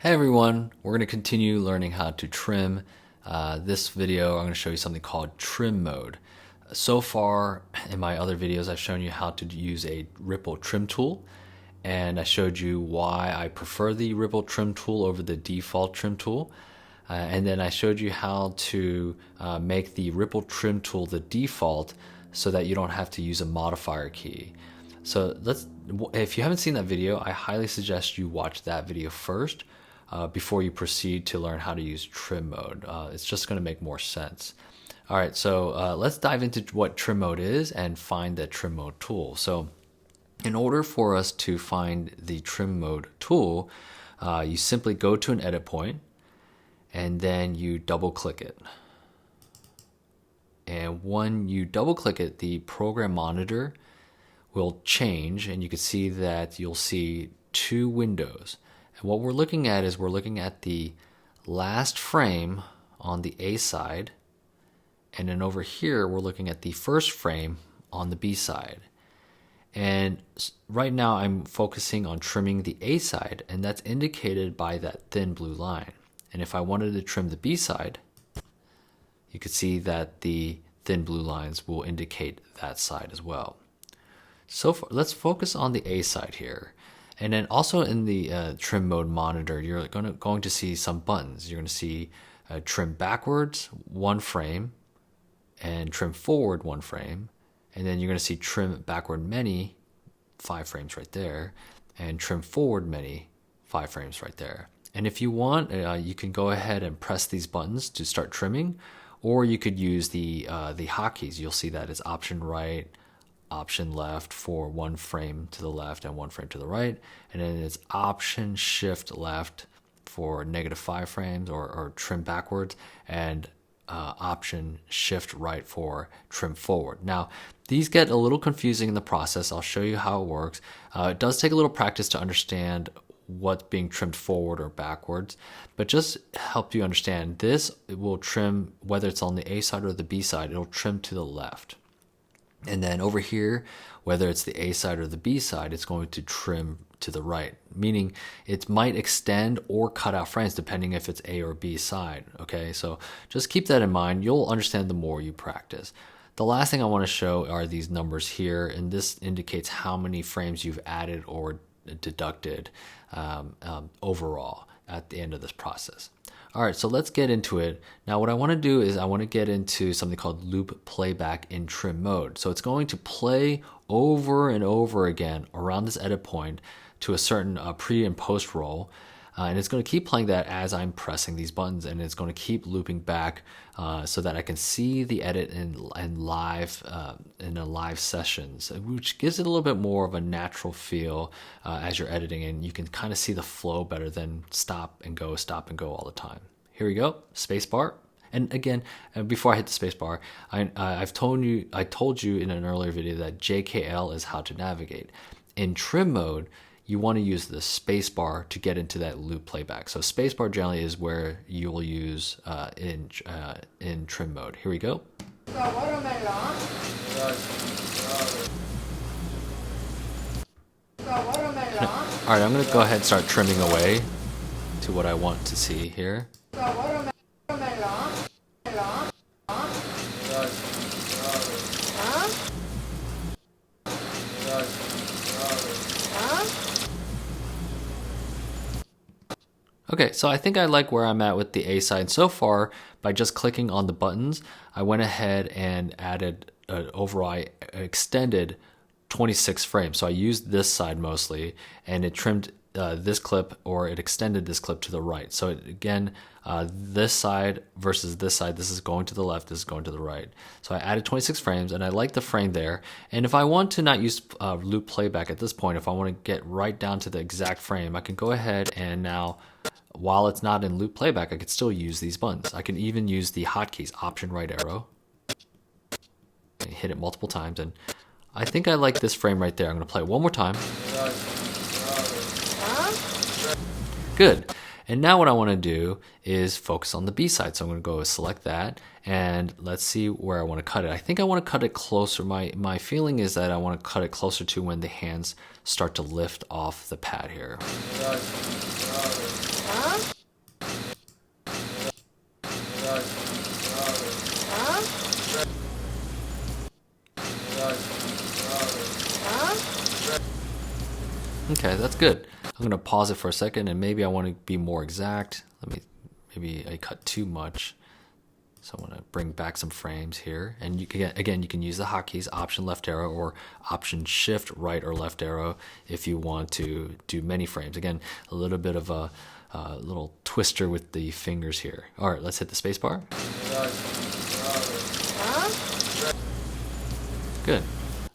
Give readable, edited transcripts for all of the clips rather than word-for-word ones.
Hey everyone, we're going to continue learning how to trim. This video, I'm going to show you something called trim mode. So far in my other videos, I've shown you how to use a ripple trim tool, and I showed you why I prefer the ripple trim tool over the default trim tool. And then I showed you how to make the ripple trim tool the default so that you don't have to use a modifier key. So if you haven't seen that video, I highly suggest you watch that video first before you proceed to learn how to use trim mode. It's just going to make more sense. All right, so let's dive into what trim mode is and find the trim mode tool. So in order for us to find the trim mode tool, you simply go to an edit point and then you double click it. And when you double click it, the program monitor will change, and you can see that you'll see two windows. And what we're looking at is we're looking at the last frame on the A side, and then over here we're looking at the first frame on the B side. And right now I'm focusing on trimming the A side, and that's indicated by that thin blue line. And if I wanted to trim the B side, you could see that the thin blue lines will indicate that side as well. So let's focus on the A side here. And then also in the trim mode monitor, you're going to see some buttons. You're going to see trim backwards 1 frame and trim forward 1 frame. And then you're going to see trim backward many 5 frames right there, and trim forward many 5 frames right there. And if you want, you can go ahead and press these buttons to start trimming, or you could use the hotkeys. You'll see that it's option right, option left for 1 frame to the left and 1 frame to the right, and then it's option shift left for -5 frames or trim backwards, and option shift right for trim forward. Now these get a little confusing in the process. I'll show you how it works. It does take a little practice to understand what's being trimmed forward or backwards, but just help you understand, this will trim, whether it's on the A side or the B side, it'll trim to the left. And then over here, whether it's the A side or the B side, it's going to trim to the right, meaning it might extend or cut out frames depending if it's A or B side. Okay, so just keep that in mind. You'll understand the more you practice. The last thing I want to show are these numbers here, and this indicates how many frames you've added or deducted overall at the end of this process. All right, so let's get into it. Now what I want to do is I want to get into something called loop playback in trim mode. So it's going to play over and over again around this edit point to a certain pre and post roll. And it's going to keep playing that as I'm pressing these buttons, and it's going to keep looping back so that I can see the edit in a live sessions, which gives it a little bit more of a natural feel as you're editing, and you can kind of see the flow better than stop and go all the time. Here we go, spacebar. And again, before I hit the spacebar, I told you in an earlier video that JKL is how to navigate. In trim mode, you want to use the spacebar to get into that loop playback. So spacebar generally is where you will use in trim mode. Here we go. All right, I'm going to go ahead and start trimming away to what I want to see here. Okay, so I think I like where I'm at with the A side so far. By just clicking on the buttons, I went ahead and added overall extended 26 frames. So I used this side mostly, and it trimmed this clip, or it extended this clip to the right. So again, this side versus this side, this is going to the left, this is going to the right. So I added 26 frames, and I like the frame there. And if I want to not use loop playback at this point, if I want to get right down to the exact frame, I can go ahead and now, while it's not in loop playback, I could still use these buttons. I can even use the hotkeys, option right arrow, and hit it multiple times. And I think I like this frame right there. I'm going to play it one more time. Good. And now what I want to do is focus on the B side. So I'm going to go select that, and let's see where I want to cut it. I think I want to cut it closer. My feeling is that I want to cut it closer to when the hands start to lift off the pad here. Huh? Okay, that's good. I'm gonna pause it for a second, and maybe I want to be more exact. Maybe I cut too much. So I'm gonna bring back some frames here, and you can, again, you can use the hotkeys, Option left arrow or Option Shift right or left arrow if you want to do many frames. Again, a little bit of a little twister with the fingers here. All right, let's hit the space bar. Good.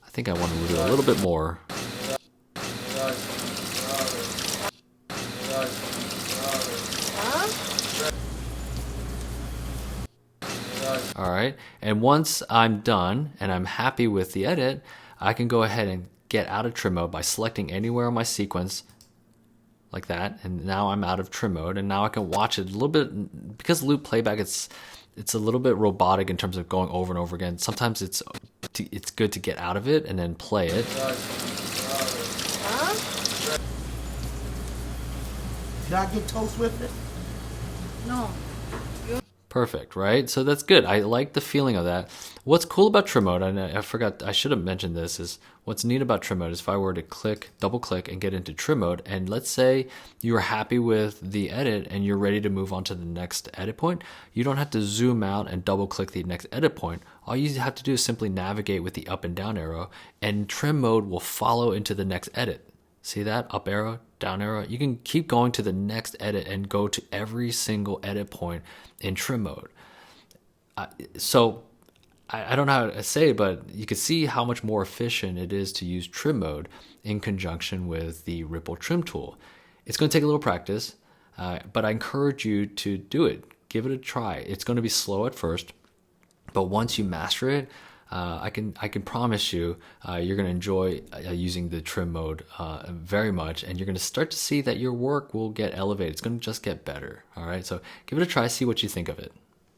I think I want to do a little bit more. All right, and once I'm done and I'm happy with the edit, I can go ahead and get out of trim mode by selecting anywhere on my sequence like that, and now I'm out of trim mode, and now I can watch it a little bit. Because loop playback, it's a little bit robotic in terms of going over and over again. Sometimes it's good to get out of it and then play it. Did I get toast with it? No. Perfect, right? So that's good. I like the feeling of that. What's cool about trim mode, and I forgot, I should have mentioned this, is what's neat about trim mode is if I were to double click and get into trim mode, and let's say you're happy with the edit and you're ready to move on to the next edit point, you don't have to zoom out and double click the next edit point. All you have to do is simply navigate with the up and down arrow, and trim mode will follow into the next edit. See that? Up arrow, down arrow. You can keep going to the next edit and go to every single edit point in trim mode. So I don't know how to say it, but you can see how much more efficient it is to use trim mode in conjunction with the Ripple trim tool. It's going to take a little practice, but I encourage you to do it. Give it a try. It's going to be slow at first, but once you master it, I can promise you you're going to enjoy using the trim mode very much, and you're going to start to see that your work will get elevated. It's going to just get better. All right, so give it a try, see what you think of it.